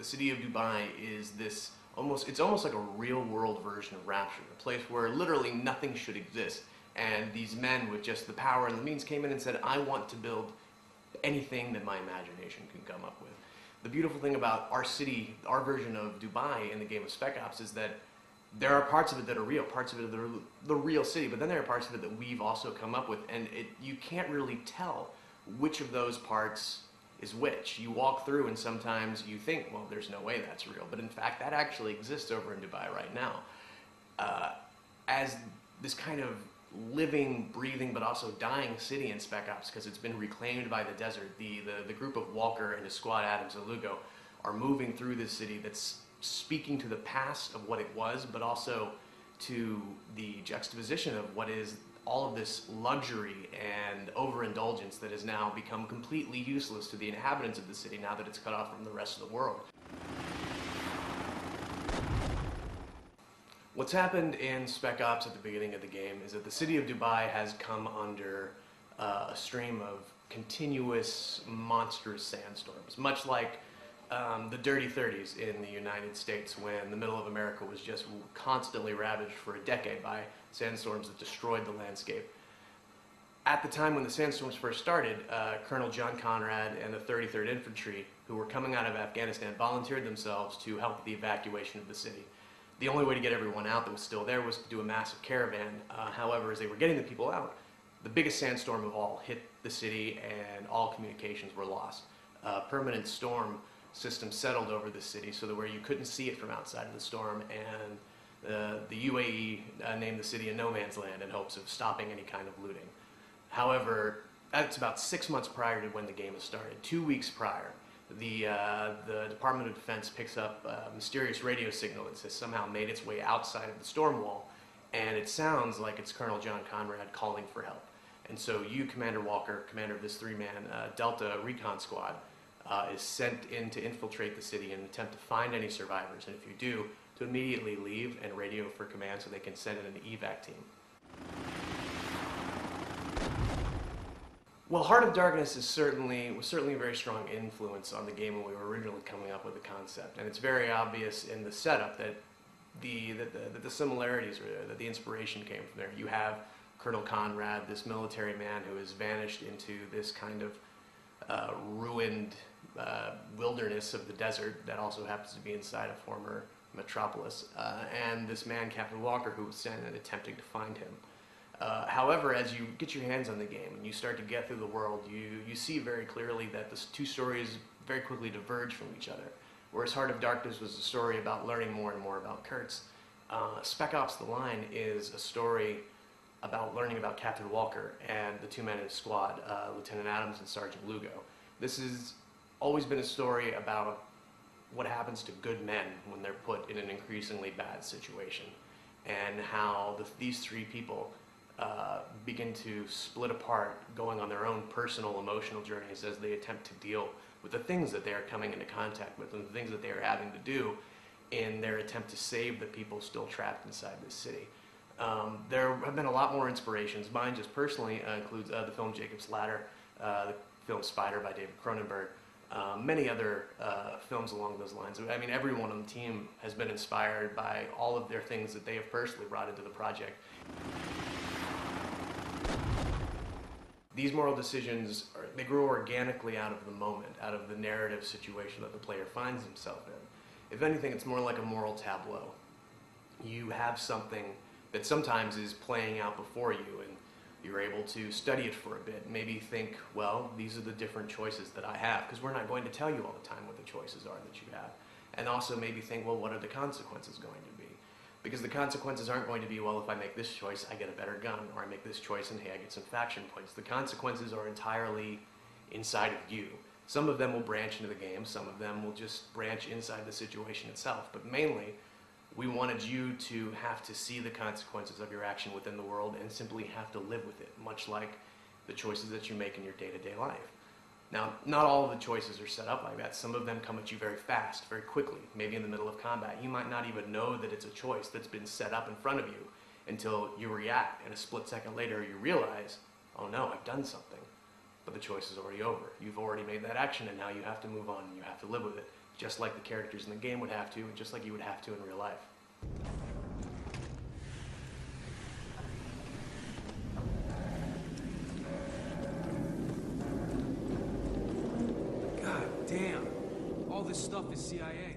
the city of Dubai is this it's almost like a real-world version of Rapture, a place where literally nothing should exist. And these men with just the power and the means came in and said, I want to build anything that my imagination can come up with. The beautiful thing about our city, our version of Dubai in the game of Spec Ops, is that there are parts of it that are real, parts of it that are the real city, but then there are parts of it that we've also come up with, and you can't really tell which of those parts is which. You walk through and sometimes you think, well, there's no way that's real, but in fact that actually exists over in Dubai right now. As this kind of living, breathing, but also dying city in Spec Ops, because it's been reclaimed by the desert, the group of Walker and his squad, Adams and Lugo, are moving through this city that's speaking to the past of what it was, but also to the juxtaposition of what is all of this luxury and overindulgence that has now become completely useless to the inhabitants of the city now that it's cut off from the rest of the world. What's happened in Spec Ops at the beginning of the game is that the city of Dubai has come under a stream of continuous monstrous sandstorms, much like the Dirty 30s in the United States, when the middle of America was just constantly ravaged for a decade by sandstorms that destroyed the landscape. At the time when the sandstorms first started, Colonel John Conrad and the 33rd Infantry, who were coming out of Afghanistan, volunteered themselves to help with the evacuation of the city. The only way to get everyone out that was still there was to do a massive caravan. However, as they were getting the people out, the biggest sandstorm of all hit the city and all communications were lost. A permanent storm system settled over the city so that where you couldn't see it from outside of the storm, and the UAE named the city a no man's land in hopes of stopping any kind of looting. However, that's about 6 months prior to when the game has started. 2 weeks prior, the Department of Defense picks up a mysterious radio signal that has somehow made its way outside of the storm wall, and it sounds like it's Colonel John Conrad calling for help. And so you, Commander Walker, commander of this three-man Delta recon squad, is sent in to infiltrate the city and attempt to find any survivors, and if you do, to immediately leave and radio for command so they can send in an evac team. Well, Heart of Darkness was certainly a very strong influence on the game when we were originally coming up with the concept, and it's very obvious in the setup that the similarities, or that the inspiration came from there. You have Colonel Conrad, this military man who has vanished into this kind of ruined wilderness of the desert that also happens to be inside a former metropolis, and this man, Captain Walker, who was sent and attempting to find him. However, as you get your hands on the game and you start to get through the world, you see very clearly that the two stories very quickly diverge from each other. Whereas Heart of Darkness was a story about learning more and more about Kurtz, Spec Ops The Line is a story about learning about Captain Walker and the two men in his squad, Lieutenant Adams and Sergeant Lugo. This has always been a story about what happens to good men when they're put in an increasingly bad situation, and how these three people begin to split apart, going on their own personal emotional journeys as they attempt to deal with the things that they are coming into contact with and the things that they are having to do in their attempt to save the people still trapped inside this city. There have been a lot more inspirations. Mine just personally includes the film Jacob's Ladder, the film Spider by David Cronenberg, many other films along those lines. I mean, everyone on the team has been inspired by all of their things that they have personally brought into the project. These moral decisions, they grow organically out of the moment, out of the narrative situation that the player finds himself in. If anything, it's more like a moral tableau. You have something that sometimes is playing out before you, and you're able to study it for a bit. Maybe think, well, these are the different choices that I have, because we're not going to tell you all the time what the choices are that you have. And also maybe think, well, what are the consequences going to be? Because the consequences aren't going to be, well, if I make this choice, I get a better gun, or I make this choice and hey, I get some faction points. The consequences are entirely inside of you. Some of them will branch into the game, some of them will just branch inside the situation itself, but mainly, we wanted you to have to see the consequences of your action within the world and simply have to live with it, much like the choices that you make in your day-to-day life. Now, not all of the choices are set up like that. Some of them come at you very fast, very quickly, maybe in the middle of combat. You might not even know that it's a choice that's been set up in front of you until you react, and a split second later you realize, oh no, I've done something. But the choice is already over. You've already made that action, and now you have to move on and you have to live with it. just like the characters in the game would have to, and just like you would have to in real life. God damn. All this stuff is CIA.